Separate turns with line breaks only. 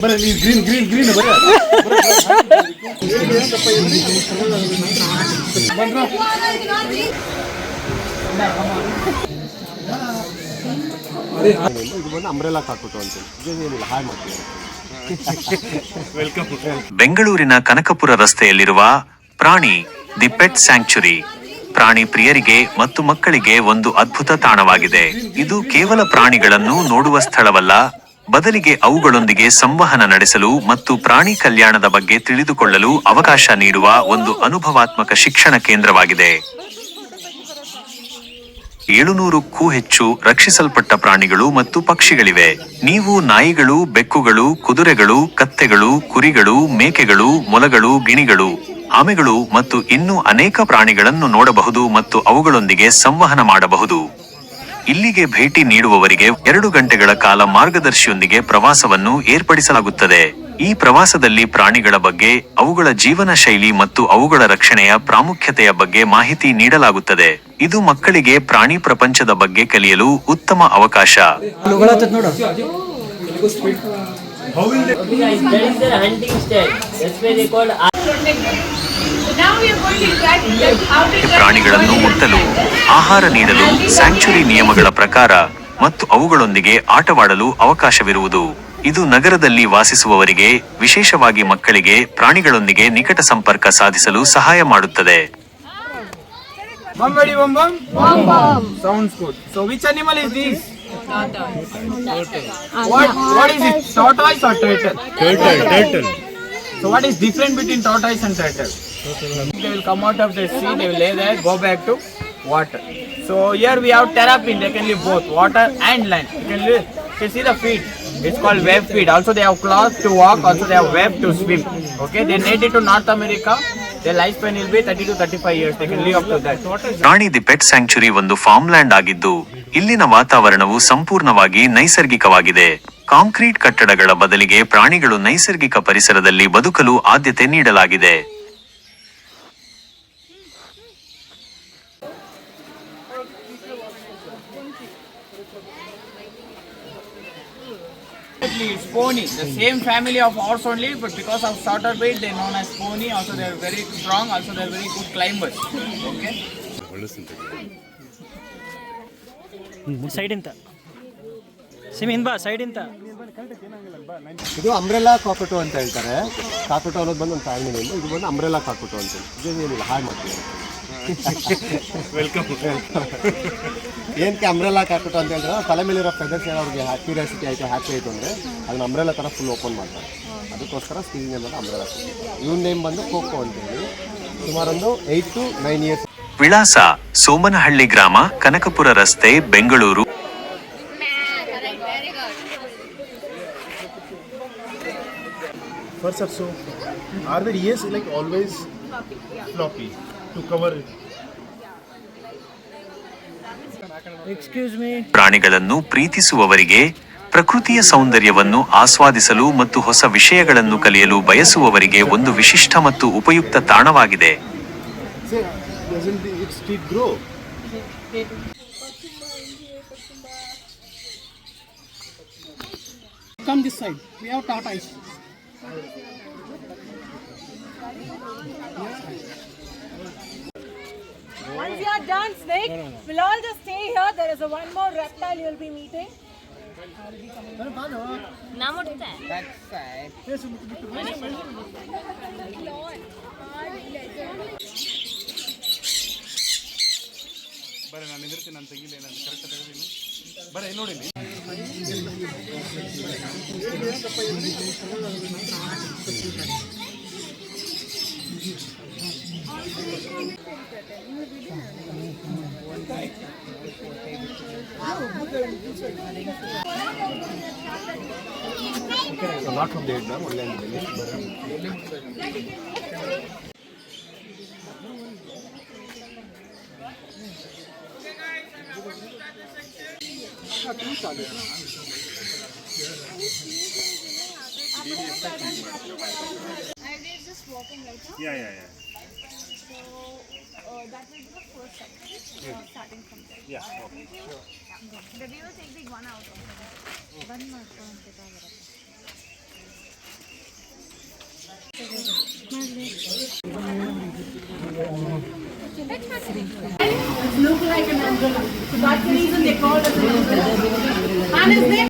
Green umbrella ಹಾಕ್ಬಿಟ್ಟು ಅಂತೇಳಿ hi ಮಾಡ್ತೀವಿ.
ಬೆಂಗಳೂರಿನ ಕನಕಪುರ ರಸ್ತೆಯಲ್ಲಿರುವ ಪ್ರಾಣಿ ದಿ ಪೆಟ್ ಸ್ಯಾಂಕ್ಚುರಿ ಪ್ರಾಣಿ ಪ್ರಿಯರಿಗೆ ಮತ್ತು ಮಕ್ಕಳಿಗೆ ಒಂದು ಅದ್ಭುತ ತಾಣವಾಗಿದೆ. ಇದು ಕೇವಲ ಪ್ರಾಣಿಗಳನ್ನು ನೋಡುವ ಸ್ಥಳವಲ್ಲ, ಬದಲಿಗೆ ಅವುಗಳೊಂದಿಗೆ ಸಂವಹನ ನಡೆಸಲು ಮತ್ತು ಪ್ರಾಣಿ ಕಲ್ಯಾಣದ ಬಗ್ಗೆ ತಿಳಿದುಕೊಳ್ಳಲು ಅವಕಾಶ ನೀಡುವ ಒಂದು ಅನುಭವಾತ್ಮಕ ಶಿಕ್ಷಣ ಕೇಂದ್ರವಾಗಿದೆ. 700ಕ್ಕೂ ಹೆಚ್ಚು ರಕ್ಷಿಸಲ್ಪಟ್ಟ ಪ್ರಾಣಿಗಳು ಮತ್ತು ಪಕ್ಷಿಗಳಿವೆ. ನೀವು ನಾಯಿಗಳು, ಬೆಕ್ಕುಗಳು, ಕುದುರೆಗಳು, ಕತ್ತೆಗಳು, ಕುರಿಗಳು, ಮೇಕೆಗಳು, ಮೊಲಗಳು, ಗಿಣಿಗಳು, ಆಮೆಗಳು ಮತ್ತು ಇನ್ನೂ ಅನೇಕ ಪ್ರಾಣಿಗಳನ್ನು ನೋಡಬಹುದು ಮತ್ತು ಅವುಗಳೊಂದಿಗೆ ಸಂವಹನ ಮಾಡಬಹುದು. ಇಲ್ಲಿಗೆ ಭೇಟಿ ನೀಡುವವರಿಗೆ 2 ಗಂಟೆಗಳ ಕಾಲ ಮಾರ್ಗದರ್ಶಿಯೊಂದಿಗೆ ಪ್ರವಾಸವನ್ನು ಏರ್ಪಡಿಸಲಾಗುತ್ತದೆ. ಈ ಪ್ರವಾಸದಲ್ಲಿ ಪ್ರಾಣಿಗಳ ಬಗ್ಗೆ, ಅವುಗಳ ಜೀವನ ಶೈಲಿ ಮತ್ತು ಅವುಗಳ ರಕ್ಷಣೆಯ ಪ್ರಾಮುಖ್ಯತೆಯ ಬಗ್ಗೆ ಮಾಹಿತಿ ನೀಡಲಾಗುತ್ತದೆ. ಇದು ಮಕ್ಕಳಿಗೆ ಪ್ರಾಣಿ ಪ್ರಪಂಚದ ಬಗ್ಗೆ ಕಲಿಯಲು ಉತ್ತಮ ಅವಕಾಶ. ಪ್ರಾಣಿಗಳನ್ನು ಮುಟ್ಟಲು, ಆಹಾರ ನೀಡಲು ಸ್ಯಾಂಕ್ಚುರಿ ನಿಯಮಗಳ ಪ್ರಕಾರ ಮತ್ತು ಅವುಗಳೊಂದಿಗೆ ಆಟವಾಡಲು ಅವಕಾಶವಿರುವುದು. ಇದು ನಗರದಲ್ಲಿ ವಾಸಿಸುವವರಿಗೆ, ವಿಶೇಷವಾಗಿ ಮಕ್ಕಳಿಗೆ, ಪ್ರಾಣಿಗಳೊಂದಿಗೆ ನಿಕಟ ಸಂಪರ್ಕ ಸಾಧಿಸಲು ಸಹಾಯ ಮಾಡುತ್ತದೆ.
Sounds good. So which animal is this? What is it? Tortoise or turtle?
Turtle.
So what is different between tortoise and turtle? They will come out of the sea, they will lay there, go back to water. So here we have terrapin, they can live both water and land. You can see the feet. It's called web feet. Also they have claws to walk, also they have web to swim. Okay, they native to North America. Their lifespan will be 30 to 35 years. They can live up to that.
ಪ್ರಾಣಿ the pet sanctuary ಒಂದು farmland ಆಗಿದ್ದು, ಇಲ್ಲಿನ ವಾತಾವರಣವು ಸಂಪೂರ್ಣವಾಗಿ ನೈಸರ್ಗಿಕವಾಗಿದೆ. Concrete ಕಟ್ಟಡಗಳ ಬದಲಿಗೆ ಪ್ರಾಣಿಗಳು ನೈಸರ್ಗಿಕ ಪರಿಸರದಲ್ಲಿ ಬದುಕಲು ಆದ್ಯತೆ ನೀಡಲಾಗಿದೆ.
It's pony, the same family of horse only, but because of shorter weight, they are known as pony. Also, they are very strong. Also, they are very good climbers. Okay.
Side ಇಂತ ಸಿಮಿನ್ ಬಾ side ಇಂತ.
ಇದು umbrella ಕಾಕಟೋ ಅಂತ ಹೇಳ್ತಾರೆ. ಕಾಕಟೋ ಅನ್ನೋದು ಬಂದು ಒಂದು ಫ್ಯಾಮಿಲಿಯಿಂದ, ಇದು ಬಂದು ಅಂಬ್ರೆಲಾ ಕಾಕಟೋ ಅಂತೇಳಿ. ಇದೇನಿಲ್ಲ ಹಾಯ್ ಮಾಡ್ತೀವಿ. ಏನಕ್ಕೆ ಅಂಬ್ರೆಲಾ ಕಾಕಟೋ ಅಂತ ಹೇಳಿದ್ರೆ, ತಲೆ ಮೇಲಿರೋ ಫೆದರ್ಸ್ ಅವ್ರಿಗೆ ಕ್ಯೂರಿಯಾಸಿಟಿ ಆಯಿತು, ಹ್ಯಾಪಿ ಆಯಿತು ಅಂದರೆ ಅದನ್ನ ಅಂಬ್ರೆಲಾ ಥರ ಫುಲ್ ಓಪನ್ ಮಾಡ್ತಾರೆ. ಅದಕ್ಕೋಸ್ಕರ ಸ್ಕಿಲ್ ನೇಮ್ ಬಂದು ಅಂಬ್ರೆಲಾ. ಇವನ್ ನೇಮ್ ಬಂದು ಕೋಕೋ ಅಂತೇಳಿ. ಸುಮಾರೊಂದು 8 to 9 years.
ವಿಳಾಸ: ಸೋಮನಹಳ್ಳಿ ಗ್ರಾಮ, ಕನಕಪುರ ರಸ್ತೆ, Bengaluru.
Sir, so are the ears like always floppy to cover it?
Excuse me.
ಪ್ರಾಣಿಗಳನ್ನು ಪ್ರೀತಿಸುವವರಿಗೆ, ಪ್ರಕೃತಿಯ ಸೌಂದರ್ಯವನ್ನು ಆಸ್ವಾದಿಸಲು ಮತ್ತು ಹೊಸ ವಿಷಯಗಳನ್ನು ಕಲಿಯಲು ಬಯಸುವವರಿಗೆ ಒಂದು ವಿಶಿಷ್ಟ ಮತ್ತು ಉಪಯುಕ್ತ ತಾಣವಾಗಿದೆ.
Say, doesn't its teeth grow?
Come this side. We have tortoise.
Once you are done, snake, we'll all just stay here. There is one more reptile you'll be meeting.
ಬರ ನಾನು ನಿಂದಿರ್ತೀನಿ, ನಾನು ತೆಗಿಲಿ, ನಾನು ಕರೆಕ್ಟ್ ತೆಗೆದಿನಿ. ಬರ ಇಲ್ಲಿ ನೋಡಿ.
ನಾಟ್ ಫ್ರಮ್ ದೇಟ್ ಮ್ಯಾಮ್, ಒಳ್ಳೆ
Just walking right now.
Yeah.
So that will be the first section. Starting from there.
Yeah, okay. Sure.
But we will take the one out of it. One more. It looks like an umbrella. So that's the reason they call it an umbrella. And his name